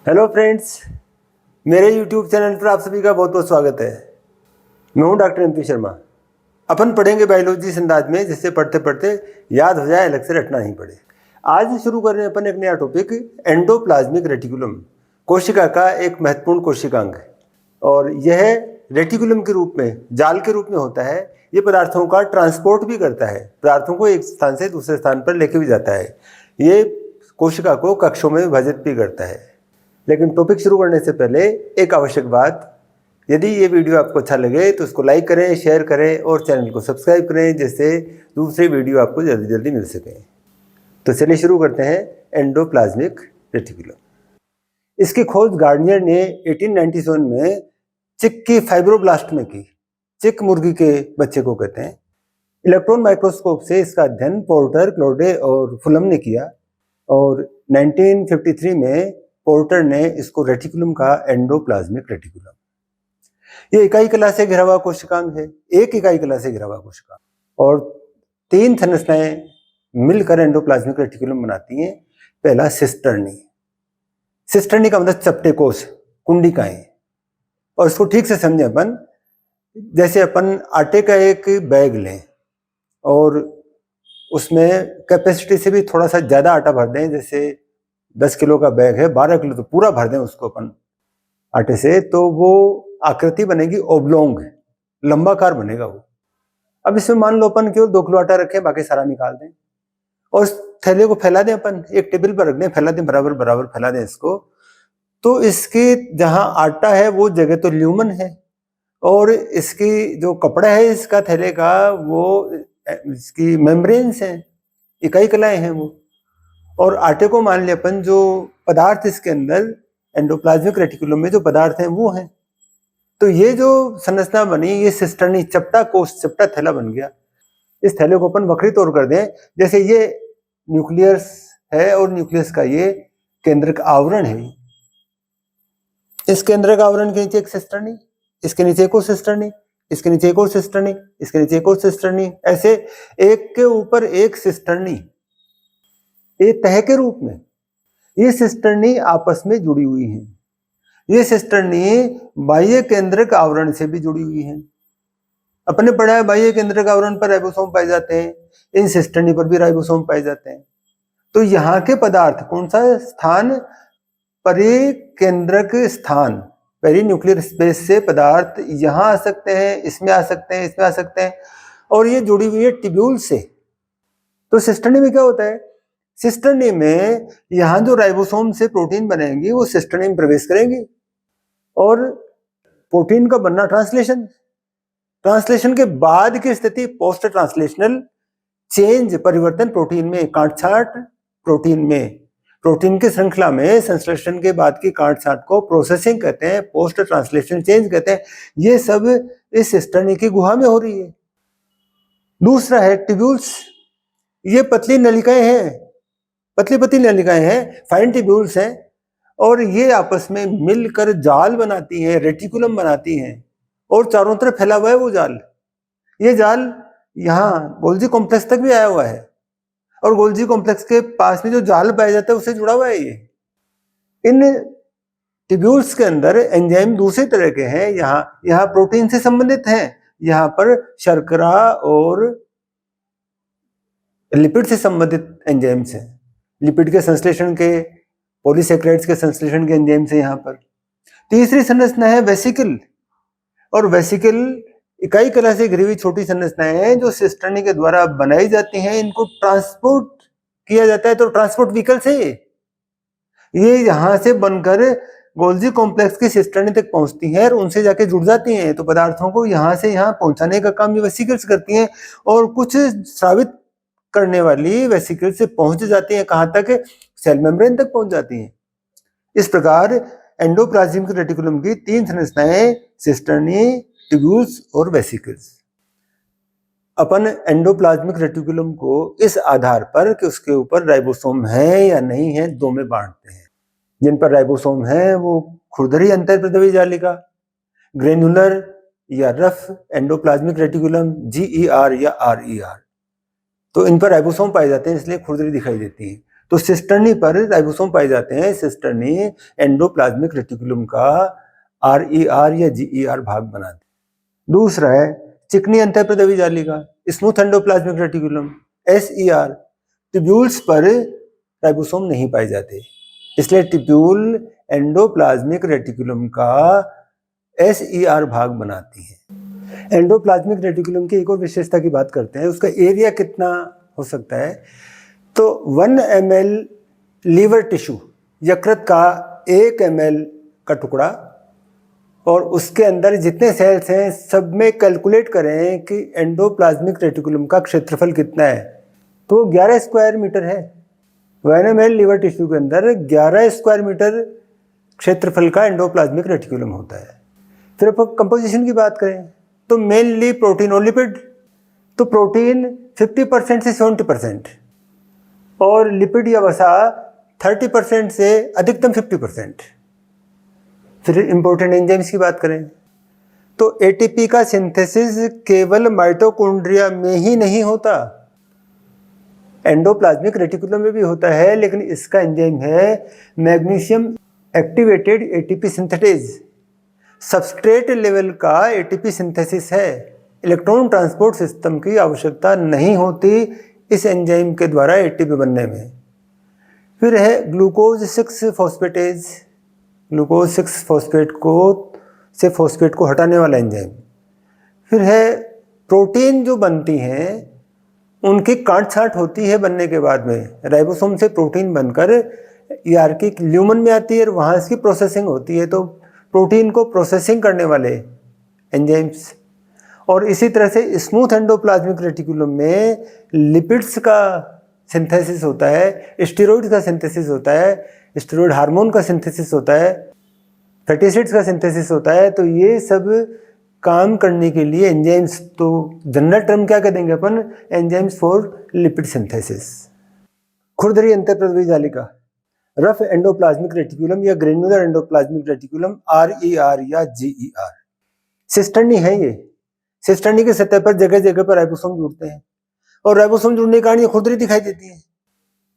Hello friends, मेरे YouTube channel पर आप सभी का बहुत बहुत स्वागत है। मैं हूं डॉक्टर MP शर्मा। अपन पढ़ेंगे बायोलॉजी इस अंदाज में जिससे पढ़ते पढ़ते याद हो जाए, अलग से रटना नहीं पड़े। आज शुरू कर रहे हैं अपन एक नया टॉपिक, एंडोप्लाज्मिक रेटिकुलम। कोशिका का एक महत्वपूर्ण कोशिकांग है और यह रेटिकुलम के रूप में, जाल के रूप में होता है। ये पदार्थों का ट्रांसपोर्ट भी करता है, पदार्थों को एक स्थान से दूसरे स्थान पर लेके भी जाता है। ये कोशिका को कक्षों में विभाजित भी करता है। लेकिन टॉपिक शुरू करने से पहले एक आवश्यक बात, यदि ये वीडियो आपको अच्छा लगे तो उसको लाइक करें, शेयर करें और चैनल को सब्सक्राइब करें, जिससे दूसरे वीडियो आपको जल्दी जल्दी मिल सकें। तो चलिए शुरू करते हैं एंडोप्लाज्मिक रेटिकुलम। इसकी खोज गार्डनियर ने 1897 में चिक की फाइब्रोब्लास्ट में की। चिक मुर्गी के बच्चे को कहते हैं। इलेक्ट्रॉन माइक्रोस्कोप से इसका अध्ययन पोर्टर, क्लोडे और फुलम ने किया और 1953 में पोर्टर ने इसको रेटिकुलम का एंडोप्लाज्मिक रेटिकुलम। ये इकाई कला से घिरा हुआ कोशिकांग है, एक इकाई कला से घिरा हुआ कोशिकांग, और 3 संरचनाएं मिलकर एंडोप्लाज्मिक रेटिकुलम बनाती हैं। पहला सिस्टर्नी। सिस्टर्नी का मतलब चपटे कोश, कुंडिकाएं। और इसको ठीक से समझें अपन, जैसे अपन आटे का एक बैग लें और उसमें कैपेसिटी से भी थोड़ा सा ज्यादा आटा भर दें। जैसे 10 किलो का बैग है, 12 किलो तो पूरा भर दें उसको अपन आटे से, तो वो आकृति बनेगी ओब्लोंग, लंबाकार बनेगा वो। अब इसमें मान लो अपन केवल 2 किलो आटा रखें, बाकी सारा निकाल दें और उस थैले को फैला दें, अपन एक टेबल पर रख दें, फैला दें, बराबर बराबर फैला दें इसको। तो इसके जहां आटा है वो जगह तो ल्यूमन है और इसकी जो कपड़ा है इसका थैले का, वो इसकी मेम्ब्रेन्स हैं, इकाई कलाएं हैं वो। और आटे को मान लिया अपन, जो पदार्थ इसके अंदर एंडोप्लाज्मिक रेटिकुलम में जो पदार्थ हैं वो हैं। तो ये जो संरचना बनी, ये सिस्टर्नी, चपटा कोश, चपटा थैला बन गया। इस थैले को अपन वक्री तौर कर दें, जैसे ये न्यूक्लियस है और न्यूक्लियस का ये केंद्रक आवरण है। इस केंद्रक आवरण के नीचे एक सिस्टर्नी, इसके नीचे एक और सिस्टर्नी, इसके नीचे एक और सिस्टर्नी, इसके नीचे एक और सिस्टर्नी, ऐसे एक के ऊपर एक सिस्टर्नी, एक तह के रूप में ये सिस्टर्नी आपस में जुड़ी हुई हैं। ये सिस्टर्नी बाह्य केंद्रक आवरण से भी जुड़ी हुई हैं। अपने पढ़ा है बाह्य केंद्रक आवरण पर राइबोसोम पाए जाते हैं, इन सिस्टर्नी पर भी राइबोसोम पाए जाते हैं। तो यहाँ के पदार्थ कौन सा स्थान, परिकेंद्रक स्थान, पेरी न्यूक्लियर स्पेस से पदार्थ यहाँ आ सकते हैं, इसमें आ सकते हैं, इसमें आ सकते हैं, और ये जुड़ी हुई है टिब्यूल से। तो सिस्टर्नी में क्या होता है, सिस्टर्नी में यहाँ जो राइबोसोम से प्रोटीन बनेंगी वो सिस्टर्नी में प्रवेश करेंगी और प्रोटीन का बनना ट्रांसलेशन, ट्रांसलेशन के बाद की स्थिति पोस्ट ट्रांसलेशनल चेंज, परिवर्तन प्रोटीन में, काट-छांट प्रोटीन में, प्रोटीन की श्रृंखला में संश्लेषण के बाद की काट-छांट को प्रोसेसिंग कहते हैं, पोस्ट ट्रांसलेशन चेंज कहते हैं। ये सब इस सिस्टर्नी की गुहा में हो रही है। दूसरा है ट्यूब्यूल्स। ये पतली नलिकाएं हैं, पतली पतली नलिकाएं हैं, फाइन ट्यूब्यूल्स हैं, और ये आपस में मिलकर जाल बनाती हैं, रेटिकुलम बनाती हैं, और चारों तरफ फैला हुआ है वो जाल। ये जाल यहाँ गोल्जी कॉम्प्लेक्स तक भी आया हुआ है और गोल्जी कॉम्प्लेक्स के पास में जो जाल पाया जाता है उससे जुड़ा हुआ है ये। इन ट्यूब्यूल्स के अंदर एंजाइम दूसरे तरह के हैं, यहाँ प्रोटीन से संबंधित हैं, यहाँ पर शर्करा और लिपिड से संबंधित एंजाइम्स हैं, लिपिड के संश्लेषण के, पॉलीसेक्राइड्स के संश्लेषण के एंजाइम्स हैं यहाँ पर। तीसरी संरचना है वेसिकल, और वेसिकल इकाई कला से घिरी हुई छोटी संरचनाएं हैं जो सिस्टर्नी के द्वारा बनाई जाती हैं। इनको ट्रांसपोर्ट किया जाता है, तो ट्रांसपोर्ट व्हीकल से ये यहाँ से बनकर गोल्जी कॉम्प्लेक्स की सिस्टर्नी तक पहुंचती हैं और उनसे जाके जुड़ जाती हैं। तो पदार्थों को यहाँ से यहाँ पहुंचाने का काम ये वेसिकल्स करती हैं और कुछ स्रावित करने वाली वेसिकल से पहुंच जाती हैं, कहां तक, सेल मेम्ब्रेन तक पहुंच जाती हैं। इस प्रकार एंडोप्लाज्मिक रेटिकुलम की 3 संरचनाएं, सिस्टर्नी, ट्यूब्यूल्स और वेसिकल्स। अपन एंडोप्लाज्मिक रेटिकुलम को इस आधार पर कि उसके ऊपर राइबोसोम है या नहीं है, 2 में बांटते हैं। जिन पर राइबोसोम है वो खुरदरी अंतःप्रद्रवी जालिका, ग्रेनुलर या रफ एंडोप्लाज्मिक रेटिकुलम, GER या RER। तो इन पर राइबोसोम पाए जाते हैं, इसलिए खुरदरी दिखाई देती है। तो सिस्टर्नी पर राइबोसोम पाए जाते हैं। सिस्टर्नी एंडोप्लाज्मिक रेटिकुलम का RER या GER भाग बनाते हैं। दूसरा है चिकनी अंतःप्रदवी जालिका, smooth endoplasmic reticulum SER। Tubules पर राइबोसोम नहीं पाए जाते, इसलिए ट्यूब्यूल एंडोप्लाज्मिक रेटिकुलम का SER भाग बनाती है। एंडोप्लाज्मिक रेटिकुलम की एक और विशेषता की बात करते हैं, उसका एरिया कितना हो सकता है। तो 1 ml लीवर टिश्यू, यकृत का 1 ml का टुकड़ा, और उसके अंदर जितने सेल्स हैं सब में कैलकुलेट करें कि एंडोप्लाज्मिक रेटिकुलम का क्षेत्रफल कितना है, तो 11 स्क्वायर मीटर है। 1 ml लीवर टिश्यू के अंदर 11 स्क्वायर मीटर क्षेत्रफल का एंडोप्लाज्मिक रेटिकुलम होता है। फिर अपन कंपोजिशन की बात करें तो मेनली प्रोटीन और लिपिड। तो प्रोटीन 50% से 70% और लिपिड या वसा 30% से अधिकतम 50%। फिर इंपॉर्टेंट एंजाइम्स की बात करें तो ATP का सिंथेसिस केवल माइटोकॉन्ड्रिया में ही नहीं होता, एंडोप्लाज्मिक रेटिकुलम में भी होता है, लेकिन इसका एंजाइम है magnesium activated ATP synthetase. Substrate level का ATP सिंथेसिस है। इलेक्ट्रॉन ट्रांसपोर्ट सिस्टम की आवश्यकता नहीं होती इस एंजाइम के द्वारा ATP बनने में। फिर है ग्लूकोज 6 फॉस्फेटेज, ग्लूकोज 6 फॉस्फेट को हटाने वाला एंजाइम। फिर है प्रोटीन जो बनती हैं उनकी काट छांट होती है बनने के बाद में, राइबोसोम से प्रोटीन बनकर ER की ल्यूमन में आती है और वहाँ इसकी प्रोसेसिंग होती है। तो प्रोटीन को प्रोसेसिंग करने वाले एंजाइम्स। और इसी तरह से स्मूथ एंडोप्लाज्मिक रेटिकुलम में लिपिड्स का सिंथेसिस होता है, स्टेरॉइड का सिंथेसिस होता है, स्टेरॉइड हार्मोन का सिंथेसिस होता है, फैटी एसिड्स का सिंथेसिस होता है। तो ये सब काम करने के लिए एंजाइम्स, तो जनरल टर्म क्या कह देंगे अपन, एंजाइम्स फॉर लिपिड सिंथेसिस। खुरदरी अंतःप्रद्रवी जालिका, रफ एंडोप्लाज्मिक रेटिकुलम या ग्रेनुलर एंडोप्लाज्मिक रेटिकुलम RER या GER। सिस्टर्नी है ये। सिस्टर्नी के सतह पर जगह जगह पर राइबोसोम जुड़ते हैं और राइबोसोम जुड़ने के कारण ये खुरदरी दिखाई देती है,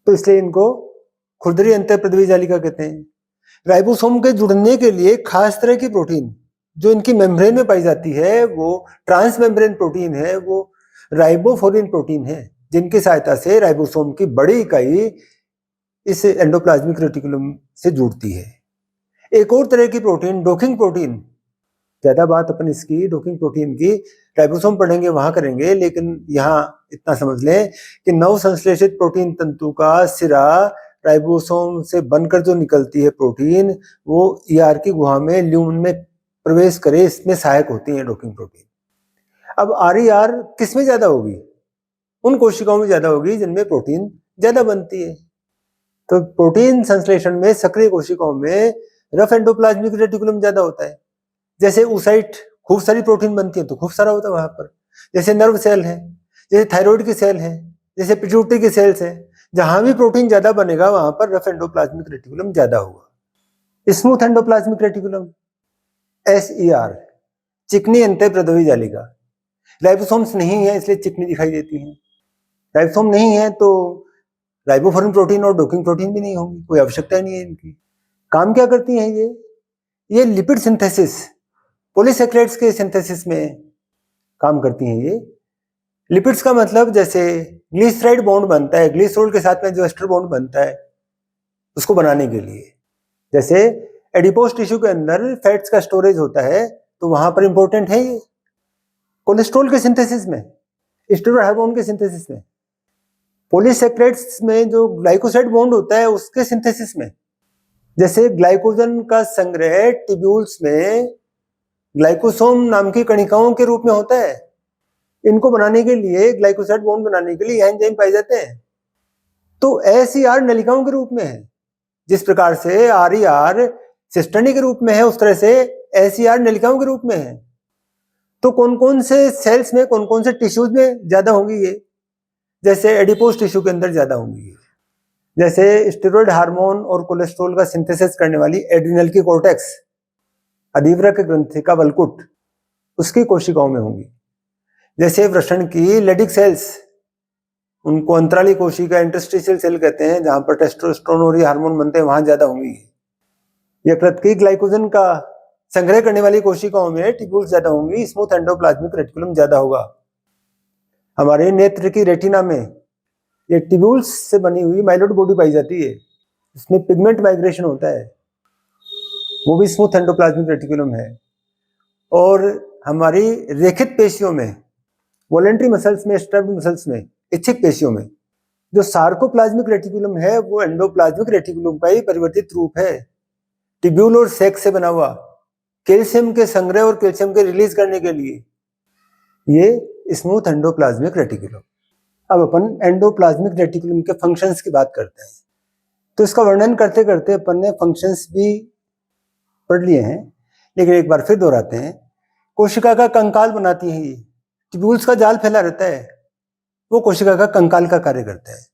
तो इसलिए इनको खुरदरी अंतःप्रद्रवी जालिका कहते हैं। राइबोसोम के जुड़ने के लिए खास तरह की प्रोटीन जो इनकी मेम्ब्रेन में पाई जाती है वो ट्रांस मेम्ब्रेन प्रोटीन है, वो राइबोफोरिन प्रोटीन है, जिनकी सहायता से राइबोसोम की बड़ी इकाई इस एंडोप्लाज्मिक रेटिकुलम से जुड़ती है। एक और तरह की प्रोटीन डॉकिंग प्रोटीन, ज्यादा बात अपन इसकी डॉकिंग प्रोटीन की राइबोसोम पढ़ेंगे वहां करेंगे, लेकिन यहाँ इतना समझ लें कि नव संश्लेषित प्रोटीन तंतु का सिरा राइबोसोम से बनकर जो निकलती है प्रोटीन, वो ER की गुहा में ल्यूमन में प्रवेश करे, इसमें सहायक होती है डॉकिंग प्रोटीन। अब RER किस में ज्यादा होगी, उन कोशिकाओं में ज्यादा होगी जिनमें प्रोटीन ज्यादा बनती है। तो प्रोटीन संश्लेषण में सक्रिय कोशिकाओं में रफ एंडोप्लाज्मिक रेटिकुलम ज्यादा होता है। जैसे ऊसाइट खूब सारी प्रोटीन बनती है तो खूब सारा होता है वहां पर, जैसे नर्व सेल है, जैसे थायराइड की सेल है, जैसे पिट्यूटरी की सेल्स है, जहां भी प्रोटीन ज्यादा बनेगा वहां पर रफ एंडोप्लाज्मिक रेटिकुलम ज्यादा होगा। स्मूथ एंडोप्लाज्मिक रेटिकुलम SER, चिकनी अंतःप्रद्रवी जालिका। राइबोसोम्स नहीं है इसलिए चिकनी दिखाई देती है। राइबोसोम नहीं है तो राइबोफोरिन प्रोटीन और डॉकिंग प्रोटीन भी नहीं होंगी, कोई आवश्यकता ही नहीं है इनकी। काम क्या करती हैं ये लिपिड सिंथेसिस, पॉलीसैकेराइड्स के सिंथेसिस में काम करती हैं ये। लिपिड्स का मतलब जैसे ग्लिसराइड बॉन्ड बनता है, ग्लिसरॉल के साथ में जो एस्टर बॉन्ड बनता है उसको बनाने के लिए, जैसे एडिपोज टिश्यू के अंदर फैट्स का स्टोरेज होता है तो वहां पर इंपॉर्टेंट है ये। कोलेस्ट्रॉल के सिंथेसिस में, स्टेरॉइड हार्मोन के सिंथेसिस में, पॉलीसैकेराइड्स में जो ग्लाइकोसाइड बॉन्ड होता है उसके सिंथेसिस में, जैसे ग्लाइकोजन का संग्रह ट्यूब्यूल्स में ग्लाइकोसोम नाम की कणिकाओं के रूप में होता है। इनको बनाने के लिए, ग्लाइकोसाइड बॉन्ड बनाने के लिए एंजाइम पाए जाते हैं। तो SER नलिकाओं के रूप में है, जिस प्रकार से RER सिस्टर्नी के रूप में है उस तरह से SER नलिकाओं के रूप में है। तो कौन कौन से सेल्स में, कौन कौन से टिश्यूज में ज्यादा होंगी ये, जैसे एडिपोज टिश्यू के अंदर ज्यादा होंगी, जैसे स्टेरॉइड हार्मोन और कोलेस्ट्रॉल का सिंथेसिस करने वाली एड्रिनल की कोर्टेक्स, अधिवृक्क ग्रंथि का वलकुट, उसकी कोशिकाओं में होंगी। जैसे वृषण की लेडिक सेल्स, उनको अंतराली कोशिका इंटरस्टिशियल सेल कहते हैं, जहां पर टेस्टोस्टेरोन और ये हार्मोन बनते हैं वहां ज्यादा होंगी। यकृत की ग्लाइकोजन का संग्रह करने वाली कोशिकाओं में ट्यूब्यूल्स ज्यादा होंगी, स्मूथ एंडोप्लाज्मिक रेटिकुलम ज्यादा होगा। हमारे नेत्र की रेटिना में ये ट्यूब्यूल्स से बनी हुई माइलोइड बॉडी पाई जाती है, इसमें पिगमेंट माइग्रेशन होता है, वो भी स्मूथ एंडोप्लाज्मिक रेटिकुलम है। और हमारी रेखित पेशियों में, वॉलेंट्री मसल्स में, स्ट्रेप्ड मसल्स में, इच्छिक पेशियों में जो सार्कोप्लाज्मिक रेटिकुलम है वो एंडोप्लाज्मिक रेटिकुलम का ही परिवर्तित रूप है। ट्यूब्यूल और सैक से बना हुआ, कैल्शियम के संग्रह और कैल्शियम के रिलीज करने के लिए, ये स्मूथ एंडोप्लाज्मिक रेटिकुलम। अब अपन एंडोप्लाज्मिक रेटिकुलम के फंक्शंस की बात करते हैं। तो इसका वर्णन करते करते अपन ने फंक्शंस भी पढ़ लिए हैं, लेकिन एक बार फिर दोहराते हैं। कोशिका का कंकाल बनाती है ये, ट्यूब्यूल्स का जाल फैला रहता है, वो कोशिका का कंकाल का कार्य करता है।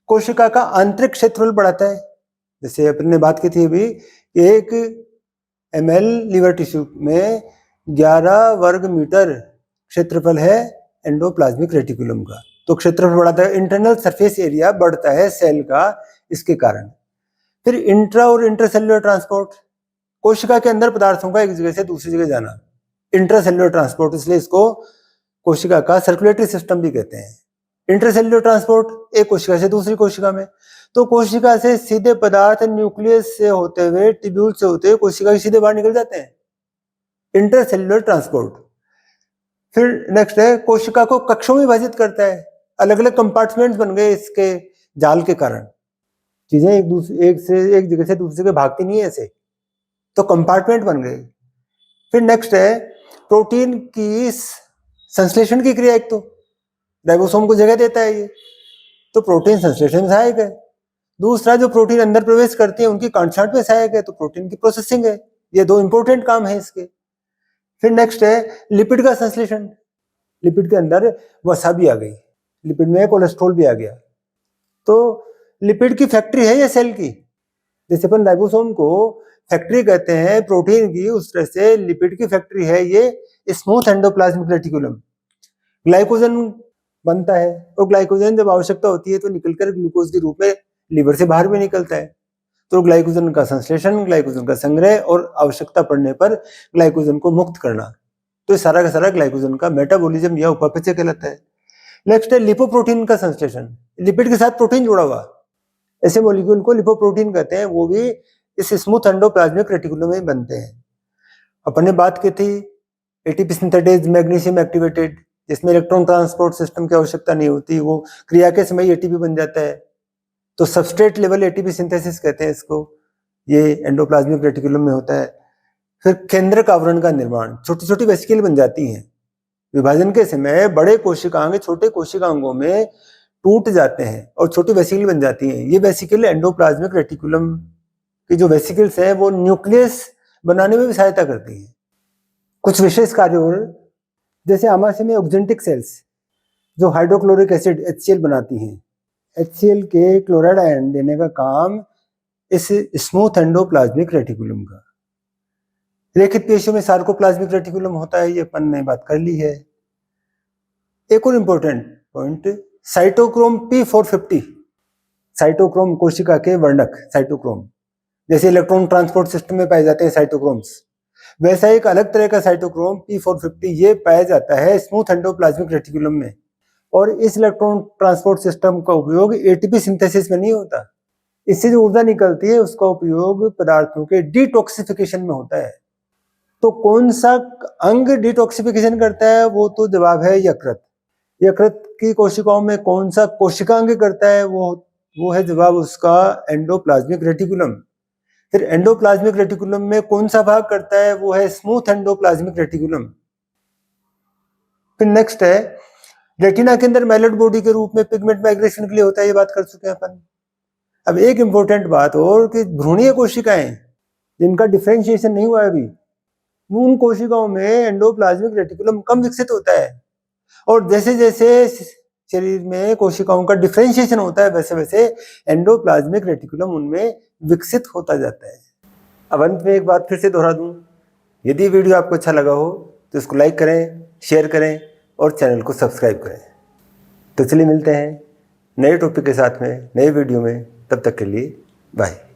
कोशिका का आंतरिक क्षेत्रफल बढ़ाता है, जैसे अपन ने बात की थी अभी, 1 ml लीवर टिश्यू में 11 वर्ग मीटर क्षेत्रफल है एंडोप्लाज्मिक रेटिकुलम का। तो क्षेत्रफल बढ़ाता है, इंटरनल सरफेस एरिया बढ़ता है सेल का इसके कारण। फिर इंट्रा और इंटरसेल्युलर ट्रांसपोर्ट, कोशिका के अंदर पदार्थों का एक जगह से दूसरी जगह जाना, इंट्रासेल्युलर ट्रांसपोर्ट, इसलिए इसको कोशिका का सर्कुलेटरी सिस्टम भी कहते हैं। इंटरसेल्युलर ट्रांसपोर्ट, एक कोशिका से दूसरी कोशिका में। तो कोशिका से सीधे पदार्थ न्यूक्लियस से होते हुए, ट्यूब्यूल से होते हुए कोशिका के सीधे बाहर निकल जाते हैं, इंटरसेल्युलर ट्रांसपोर्ट। फिर नेक्स्ट है, कोशिका को कक्षों में विभाजित करता है, अलग अलग कंपार्टमेंट्स बन गए इसके जाल के कारण। चीजें एक जगह से दूसरी जगह भागती नहीं है ऐसे, तो कंपार्टमेंट बन गए। फिर नेक्स्ट है प्रोटीन की संश्लेषण की क्रिया, एक तो राइबोसोम को जगह देता है ये, तो प्रोटीन संश्लेषण में सहायक है। दूसरा, जो प्रोटीन अंदर प्रवेश करती है उनकी कांटछांट में सहायक है, तो प्रोटीन की प्रोसेसिंग है। ये 2 इंपॉर्टेंट काम है इसके। फिर नेक्स्ट है लिपिड का संश्लेषण, लिपिड के अंदर वसा भी आ गई, लिपिड में कोलेस्ट्रॉल भी आ गया, तो लिपिड की फैक्ट्री है ये सेल की। जैसे अपन राइबोसोम को फैक्ट्री कहते हैं प्रोटीन की, उस तरह से लिपिड की फैक्ट्री है ये स्मूथ एंडोप्लाज्मिक रेटिकुलम। ग्लाइकोजन बनता है, और ग्लाइकोजन जब आवश्यकता होती है तो निकलकर ग्लूकोज के रूप में लीवर से बाहर भी निकलता है। तो ग्लाइकोजन का संश्लेषण, ग्लाइकोजन का संग्रह और आवश्यकता पड़ने पर ग्लाइकोजन को मुक्त करना, तो सारा का सारा ग्लाइकोजन का मेटाबॉलिज्म या उपापचय कहलाता है। नेक्स्ट है लिपोप्रोटीन का संश्लेषण, लिपिड के साथ प्रोटीन जुड़ा हुआ, ऐसे मॉलिक्यूल को लिपोप्रोटीन कहते हैं, वो भी इस स्मूथ एंडोप्लाज्मिक रेटिकुलम में बनते हैं। अपन ने बात की थी एटीपी सिंथेटेज मैग्नीशियम एक्टिवेटेड, जिसमें इलेक्ट्रॉन ट्रांसपोर्ट सिस्टम की आवश्यकता नहीं होती, वो क्रिया के समय एटीपी बन जाता है, तो सबस्ट्रेट लेवल एटीपी सिंथेसिस कहते हैं इसको, ये एंडोप्लाज्मिक रेटिकुलम में होता है। फिर केंद्रक आवरण का निर्माण, छोटी छोटी वेसिकल बन जाती हैं, विभाजन के समय बड़े कोशिकांग छोटे कोशिकांगों में टूट जाते हैं और छोटी वेसिकल बन जाती हैं। ये वेसिकल एंडोप्लाज्मिक रेटिकुलम की जो वेसिकल्स हैं वो न्यूक्लियस बनाने में भी सहायता करती हैं। कुछ विशेष कार्य, और जैसे आमाशय में ऑक्जेंटिक सेल्स जो हाइड्रोक्लोरिक एसिड HCl बनाती हैं, HCl के क्लोराइड आयन देने का काम इस स्मूथ एंडोप्लाज्मिक रेटिकुलम का। रेखित पेशियों में सार्कोप्लाज्मिक रेटिकुलम होता है, ये अपन ने बात कर ली है। एक और important point, cytochrome P450, cytochrome कोशिका के वर्णक, साइटोक्रोम जैसे इलेक्ट्रॉन ट्रांसपोर्ट सिस्टम में पाए जाते हैं साइटोक्रोम्स, वैसा एक अलग तरह का साइटोक्रोम P450 ये पाया जाता है स्मूथ एंडोप्लाज्मिक रेटिकुलम में। और इस इलेक्ट्रॉन ट्रांसपोर्ट सिस्टम का उपयोग एटीपी सिंथेसिस में नहीं होता, इससे जो ऊर्जा निकलती है उसका उपयोग पदार्थों के डिटॉक्सिफिकेशन में होता है। तो कौन सा अंग डिटॉक्सिफिकेशन करता है, वो तो जवाब है यकृत। यकृत की कोशिकाओं में कौन सा कोशिकांग करता है, वो है जवाब उसका एंडोप्लाज्मिक रेटिकुलम। फिर एंडोप्लाज्मिक रेटिकुलम में कौन सा भाग करता है, वो है स्मूथ एंडोप्लाज्मिक रेटिकुलम। फिर नेक्स्ट है रेटिना के अंदर माइलोइड बॉडी के रूप में पिगमेंट माइग्रेशन के लिए होता है, ये बात कर चुके हैं अपन। अब एक इंपॉर्टेंट बात और कि भ्रूणीय कोशिकाएं जिनका डिफरेंशिएशन नहीं हुआ अभी, उन कोशिकाओं में एंडोप्लाज्मिक रेटिकुलम कम विकसित होता है, और जैसे जैसे शरीर में कोशिकाओं का डिफरेंशिएशन होता है वैसे वैसे एंडोप्लाज्मिक रेटिकुलम उनमें विकसित होता जाता है। अब अंत में एक बात फिर से दोहरा दूं, यदि वीडियो आपको अच्छा लगा हो तो इसको लाइक करें, शेयर करें और चैनल को सब्सक्राइब करें। तो चलिए मिलते हैं नए टॉपिक के साथ में, नए वीडियो में। तब तक के लिए बाय।